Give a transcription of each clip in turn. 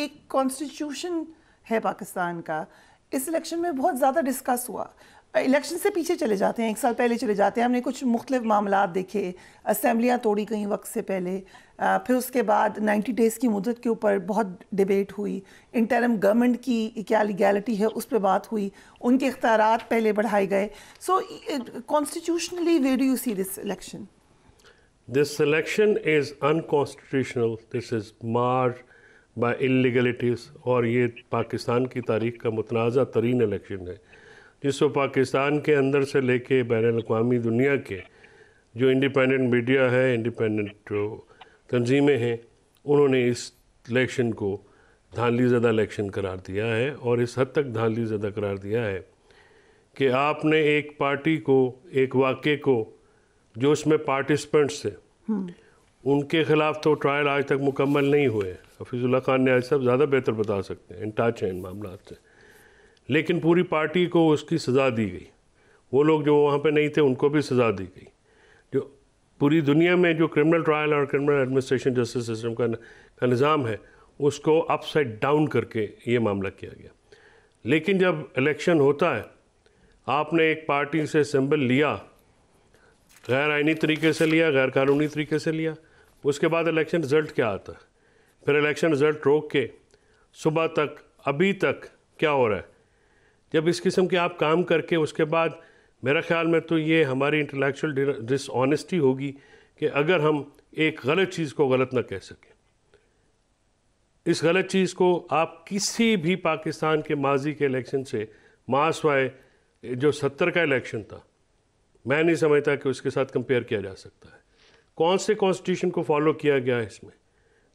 ایک کانسٹیٹیوشن ہے پاکستان کا, اس الیکشن میں بہت زیادہ ڈسکس ہوا. الیکشن سے پیچھے چلے جاتے ہیں, 1 سال پہلے چلے جاتے ہیں, ہم نے کچھ مختلف معاملات دیکھے, اسمبلیاں توڑی گئیں وقت سے پہلے, پھر اس کے بعد 90 ڈیز کی مدت کے اوپر بہت ڈیبیٹ ہوئی, انٹرم گورنمنٹ کی کیا لیگیلٹی ہے اس پہ بات ہوئی, ان کے اختیارات پہلے بڑھائے گئے. So constitutionally where do you see this election? This election is unconstitutional. This is marred by illegalities. اور یہ پاکستان کی تاریخ کا متنازع ترین الیکشن ہے, جس کو پاکستان کے اندر سے لے کے بین الاقوامی دنیا کے جو انڈیپینڈنٹ میڈیا ہے, انڈیپینڈنٹ جو تنظیمیں ہیں, انہوں نے اس الیکشن کو دھاندلی زدہ الیکشن قرار دیا ہے. اور اس حد تک دھاندلی زدہ قرار دیا ہے کہ آپ نے ایک پارٹی کو, ایک واقعے کو جو اس میں پارٹیسپنٹس تھے, ان کے خلاف تو ٹرائل آج تک مکمل نہیں ہوئے. حفیظ اللہ خان نے آج صاحب زیادہ بہتر بتا سکتے ہیں, ان ٹچ ہیں ان معاملات سے, لیکن پوری پارٹی کو اس کی سزا دی گئی. وہ لوگ جو وہاں پہ نہیں تھے ان کو بھی سزا دی گئی. جو پوری دنیا میں جو کرمنل ٹرائل اور کرمنل ایڈمنسٹریشن جسٹس سسٹم کا نظام ہے, اس کو اپ سائڈ ڈاؤن کر کے یہ معاملہ کیا گیا. لیکن جب الیکشن ہوتا ہے, آپ نے ایک پارٹی سے سمبل لیا, غیر آئینی طریقے سے لیا, غیر قانونی طریقے سے لیا, اس کے بعد الیکشن رزلٹ کیا آتا ہے, پھر الیکشن رزلٹ روک کے صبح تک ابھی تک کیا ہو رہا ہے. جب اس قسم کے آپ کام کر کے اس کے بعد, میرا خیال میں تو یہ ہماری انٹلیکچوئل ڈس آنیسٹی ہوگی کہ اگر ہم ایک غلط چیز کو غلط نہ کہہ سکیں. اس غلط چیز کو آپ کسی بھی پاکستان کے ماضی کے الیکشن سے ماسوائے جو 70 کا الیکشن تھا, میں نہیں سمجھتا کہ اس کے ساتھ کمپیئر کیا جا سکتا ہے. کون سے کانسٹیٹیوشن کو فالو کیا گیا ہے اس میں؟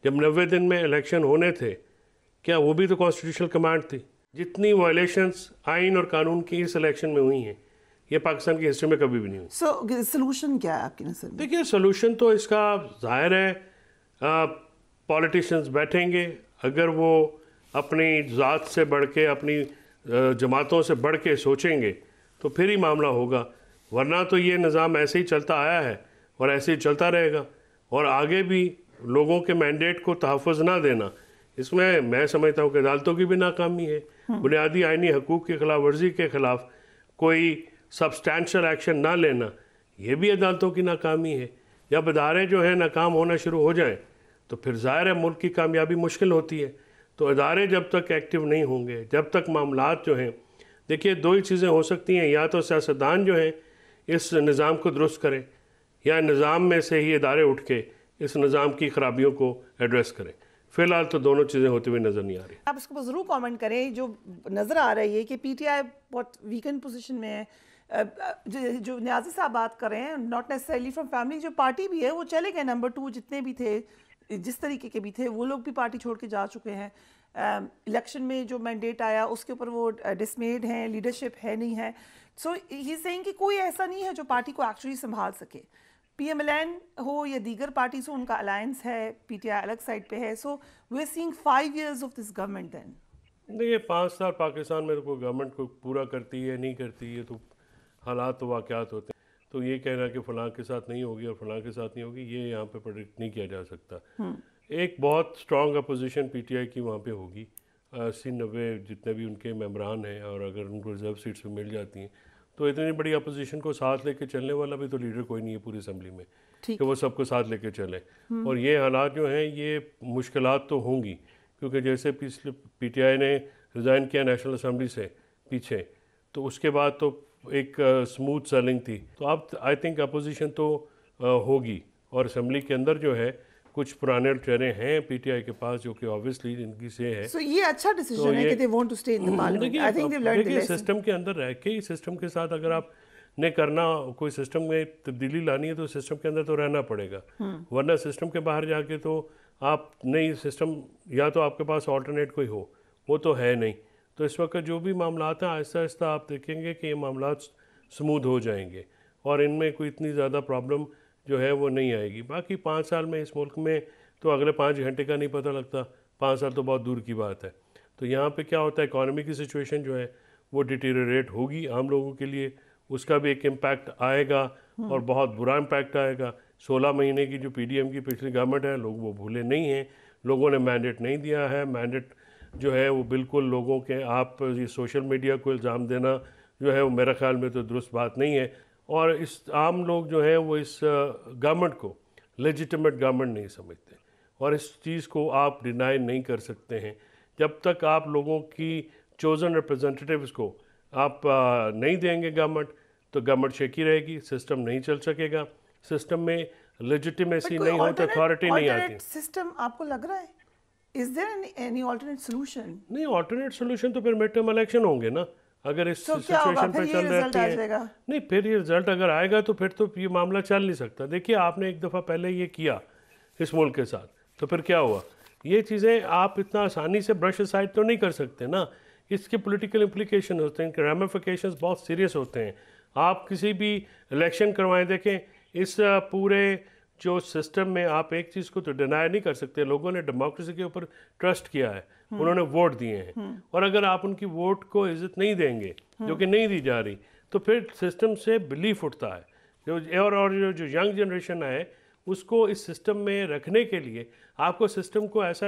جب 90 دن میں الیکشن ہونے تھے, کیا وہ بھی تو کانسٹیٹیوشنل کمانڈ تھی؟ جتنی وائلیشنز آئین اور قانون کی اس الیکشن میں ہوئی ہیں, یہ پاکستان کی ہسٹری میں کبھی بھی نہیں ہوئی. سو سلوشن کیا ہے آپ کی نظر میں؟ دیکھیے, سلوشن تو اس کا ظاہر ہے, پولیٹیشنز بیٹھیں گے, اگر وہ اپنی ذات سے بڑھ کے, اپنی جماعتوں سے بڑھ کے سوچیں گے تو پھر ہی معاملہ ہوگا. ورنہ تو یہ نظام ایسے ہی چلتا آیا ہے اور ایسے ہی چلتا رہے گا. اور آگے بھی لوگوں کے مینڈیٹ کو تحفظ نہ دینا, اس میں سمجھتا ہوں کہ عدالتوں کی بھی ناکامی ہے. بنیادی آئینی حقوق کی خلاف ورزی کے خلاف کوئی سبسٹینشل ایکشن نہ لینا, یہ بھی عدالتوں کی ناکامی ہے. جب ادارے جو ہیں ناکام ہونا شروع ہو جائیں تو پھر ظاہر ہے ملک کی کامیابی مشکل ہوتی ہے. تو ادارے جب تک ایکٹیو نہیں ہوں گے, جب تک معاملات جو ہیں, دیکھیے دو ہی چیزیں ہو سکتی ہیں, یا تو سیاستدان جو ہیں اس نظام کو درست کریں, یا نظام میں سے ہی ادارے اٹھ کے اس نظام کی خرابیوں کو ایڈریس کریں. فی الحال تو دونوں چیزیں ہوتی ہوئی نظر نہیں آ رہی. آپ اس کو ضرور کامنٹ کریں. جو نظر آ رہی ہے کہ پی ٹی آئی بہت ویکنڈ پوزیشن میں ہے. جو نیازی صاحب بات کر رہے ہیں, ناٹ نیسسریلی فرام فیملی, جو پارٹی بھی ہے وہ چلے گئے, نمبر 2 جتنے بھی تھے, جس طریقے کے بھی تھے, وہ لوگ بھی پارٹی چھوڑ کے جا چکے ہیں. الیکشن میں جو مینڈیٹ آیا اس کے اوپر وہ ڈسمیڈ ہیں, لیڈرشپ ہے نہیں ہے. سو یہ سینگ کہ کوئی ایسا نہیں ہے جو پارٹی کو ایکچولی سنبھال سکے. پی ایم ایل این ہو یا دیگر پارٹیز ہو, ان کا الائنس ہے, پی ٹی آئی الگ سائڈ پہ ہے. So we are seeing 5 years of this government. Then دیکھیے 5 سال پاکستان میں تو کوئی گورنمنٹ کو پورا کرتی ہے نہیں کرتی, یہ تو حالات و واقعات ہوتے ہیں. تو یہ کہنا کہ فلاں کے ساتھ نہیں ہوگی اور فلاں کے ساتھ نہیں ہوگی, یہ یہاں پہ پریڈکٹ نہیں کیا جا سکتا. ایک بہت strong opposition P T I کی وہاں پہ ہوگی, 80-90 جتنے بھی ان کے ممبران ہیں, اور اگر ان کو ریزرو سیٹس بھی مل جاتی ہیں تو اتنی بڑی اپوزیشن کو ساتھ لے کے چلنے والا بھی تو لیڈر کوئی نہیں ہے پوری اسمبلی میں کہ وہ سب کو ساتھ لے کے چلے. اور یہ حالات جو ہیں یہ مشکلات تو ہوں گی, کیونکہ جیسے پی ٹی آئی نے ریزائن کیا نیشنل اسمبلی سے پیچھے, تو اس کے بعد تو ایک اسموتھ سیلنگ تھی. تو اب آئی تھنک اپوزیشن تو ہوگی, اور اسمبلی کے اندر جو ہے کچھ پرانے چہرے ہیں پی ٹی آئی کے پاس جو کہ آبویسلی ان کی سے ہے. سو یہ اچھا ڈیسیژن ہے کہ they want to stay in the parliament. I think they learned the lesson. System کے اندر رہ کے, سسٹم کے ساتھ اگر آپ نے کرنا, کوئی سسٹم میں تبدیلی لانی ہے تو سسٹم کے اندر تو رہنا پڑے گا. ورنہ سسٹم کے باہر جا کے تو آپ نئی سسٹم, یا تو آپ کے پاس آلٹرنیٹ کوئی ہو, وہ تو ہے نہیں. تو اس وقت جو بھی معاملات ہیں آہستہ آہستہ آپ دیکھیں گے کہ یہ معاملات سموتھ ہو جائیں گے, اور ان میں کوئی اتنی زیادہ پرابلم جو ہے وہ نہیں آئے گی. باقی 5 سال میں اس ملک میں تو اگلے 5 گھنٹے کا نہیں پتہ لگتا, 5 سال تو بہت دور کی بات ہے. تو یہاں پہ کیا ہوتا ہے, اکانومی کی سچویشن جو ہے وہ ڈیٹیریٹ ہوگی عام لوگوں کے لیے, اس کا بھی ایک امپیکٹ آئے گا, اور بہت برا امپیکٹ آئے گا. 16 مہینے کی جو پی ڈی ایم کی پچھلی گورنمنٹ ہے, لوگ وہ بھولے نہیں ہیں. لوگوں نے مینڈیٹ نہیں دیا ہے. مینڈیٹ جو ہے وہ بالکل لوگوں کے, آپ یہ سوشل میڈیا کو الزام دینا جو ہے وہ میرا خیال میں تو درست بات نہیں ہے. اور اس عام لوگ جو ہیں وہ اس گورنمنٹ کو لیجیٹمیٹ گورنمنٹ نہیں سمجھتے, اور اس چیز کو آپ ڈینائی نہیں کر سکتے ہیں. جب تک آپ لوگوں کی چوزن ریپرزنٹیٹیوز کو آپ نہیں دیں گے گورنمنٹ, تو گورنمنٹ شیکی رہے گی, سسٹم نہیں چل سکے گا. سسٹم میں لیجیٹیمیسی نہیں ہو تو اتھارٹی نہیں آتی. سسٹم آپ کو لگ رہا ہے is there any alternate solution؟ نہیں, آلٹرنیٹ سولوشن تو پھر مڈ ٹرم الیکشن ہوں گے نا, اگر اس سچویشن پہ چل رہتی ہے. نہیں, پھر یہ رزلٹ اگر آئے گا تو پھر تو یہ معاملہ چل نہیں سکتا. دیکھیے آپ نے ایک دفعہ پہلے یہ کیا اس ملک کے ساتھ, تو پھر کیا ہوا؟ یہ چیزیں آپ اتنا آسانی سے برش اسائڈ تو نہیں کر سکتے نا. اس کے پولیٹیکل امپلیکیشن ہوتے ہیں, ان کے ریمیفیکیشنز بہت سیریس ہوتے ہیں. آپ کسی بھی الیکشن کروائیں, دیکھیں اس پورے جو سسٹم میں آپ ایک چیز کو تو ڈینائی نہیں کر سکتے, لوگوں نے ڈیموکریسی کے اوپر ٹرسٹ کیا ہے, انہوں نے ووٹ دیے ہیں, اور اگر آپ ان کی ووٹ کو عزت نہیں دیں گے جو کہ نہیں دی جا رہی, تو پھر سسٹم سے بلیف اٹھتا ہے. اور جو ینگ جنریشن ہے اس کو اس سسٹم میں رکھنے کے لیے آپ کو سسٹم کو ایسا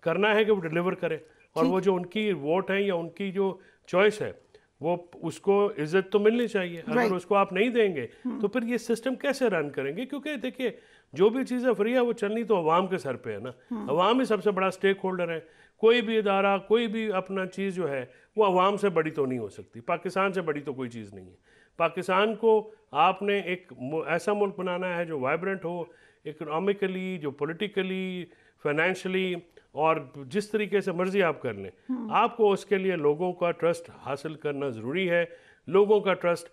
کرنا ہے کہ وہ ڈیلیور کرے, اور وہ جو ان کی ووٹ ہیں یا ان کی جو چوائس ہے وہ اس کو عزت تو ملنی چاہیے. اگر اس کو آپ نہیں دیں گے تو پھر یہ سسٹم کیسے رن کریں گے؟ کیونکہ دیکھیے جو بھی چیزیں فری ہے وہ چلنی تو عوام کے سر پہ ہے نا. عوام ہی سب سے بڑا سٹیک ہولڈر ہے. کوئی بھی ادارہ, کوئی بھی اپنا چیز جو ہے وہ عوام سے بڑی تو نہیں ہو سکتی. پاکستان سے بڑی تو کوئی چیز نہیں ہے. پاکستان کو آپ نے ایک ایسا ملک بنانا ہے جو وائبرنٹ ہو, اکنامکلی, جو پولیٹیکلی, فائنینشلی, اور جس طریقے سے مرضی آپ کر لیں. آپ کو اس کے لیے لوگوں کا ٹرسٹ حاصل کرنا ضروری ہے. لوگوں کا ٹرسٹ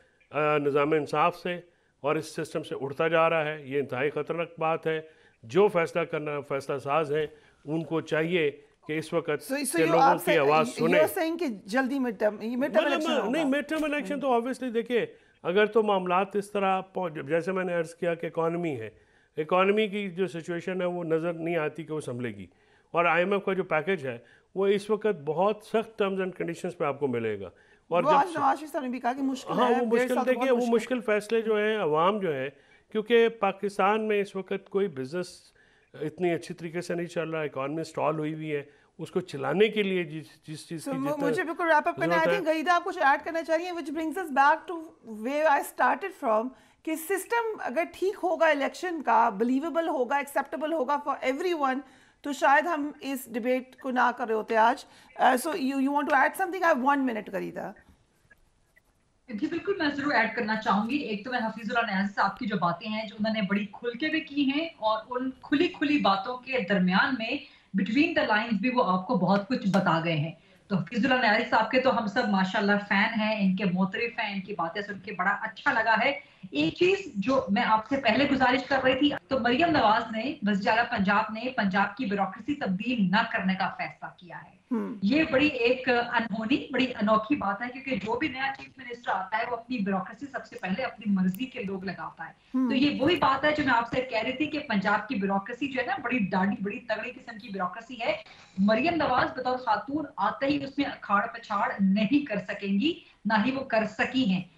نظام انصاف سے اور اس سسٹم سے اٹھتا جا رہا ہے. یہ انتہائی خطرناک بات ہے. جو فیصلہ کرنا فیصلہ ساز ہیں ان کو چاہیے کہ اس وقت کہ لوگوں کی آواز سنیں. جلدی مڈ ٹرم الیکشن تو آبویسلی دیکھیے, اگر تو معاملات اس طرح جیسے میں نے عرض کیا کہ اکانومی ہے, اکانومی کی جو سچویشن ہے وہ نظر نہیں آتی کہ وہ سنبھلے گی, اور آئی ایم ایف کا جو پیکج ہے وہ اس وقت بہت سخت ٹرمز اینڈ کنڈیشنز پہ آپ کو ملے گا. اور نواز شریف صاحب نے بھی کہا کہ مشکل ہے, وہ مشکل, دیکھیے وہ مشکل فیصلے جو ہیں عوام جو ہے, کیونکہ پاکستان میں اس وقت کوئی بزنس اتنی اچھی طریقے سے نہیں چل رہا, اکانومی سٹال ہوئی ہوئی ہے. اس کو چلانے کے لیے جس چیز کی مجھے بالکل ریپ اپ کرنا ہے. آئی تھنک غیدہ آپ کچھ ایڈ کرنا چاہیے, which brings us back to where I started from, کہ سسٹم اگر ٹھیک ہوگا الیکشن کا, بلیویبل ہوگا, ایکسیپٹیبل ہوگا فار ایوری ون, تو شاید ہم اس ڈبیٹ کو نہ کر رہے ہوتے آج. So you want to add something? I 1 minute غیدہ. جی بالکل, میں ضرور ایڈ کرنا چاہوں گی. ایک تو میں حفیظ اللہ نیازی صاحب کی جو باتیں ہیں جو انہوں نے بڑی کھل کے بھی کی ہیں, اور ان کھلی باتوں کے درمیان میں بٹوین دا لائنز بھی وہ آپ کو بہت کچھ بتا گئے ہیں. تو حفیظ اللہ نیازی صاحب کے تو ہم سب ماشاءاللہ فین ہیں, ان کے معترف ہیں, ان کی باتیں سن کے بڑا اچھا لگا ہے. ایک چیز جو میں آپ سے پہلے گزارش کر رہی تھی, تو مریم نواز نے, وزیر اعلیٰ پنجاب نے پنجاب کی بیوروکریسی تبدیل نہ کرنے کا فیصلہ کیا ہے. یہ بڑی ایک انہونی, بڑی انوکھی بات ہے, کیونکہ جو بھی نیا چیف منسٹر آتا ہے وہ اپنی بیوروکریسی سب سے پہلے اپنی مرضی کے لوگ لگاتا ہے. تو یہ وہی بات ہے جو میں آپ سے کہہ رہی تھی کہ پنجاب کی بیوروکریسی جو ہے نا بڑی ڈاڑھی, بڑی تگڑی قسم کی بیوروکریسی ہے. مریم نواز بطور خاتون آتے ہی اس میں اکھاڑ پچھاڑ نہیں کر سکیں گی, نہ ہی وہ کر سکی ہیں.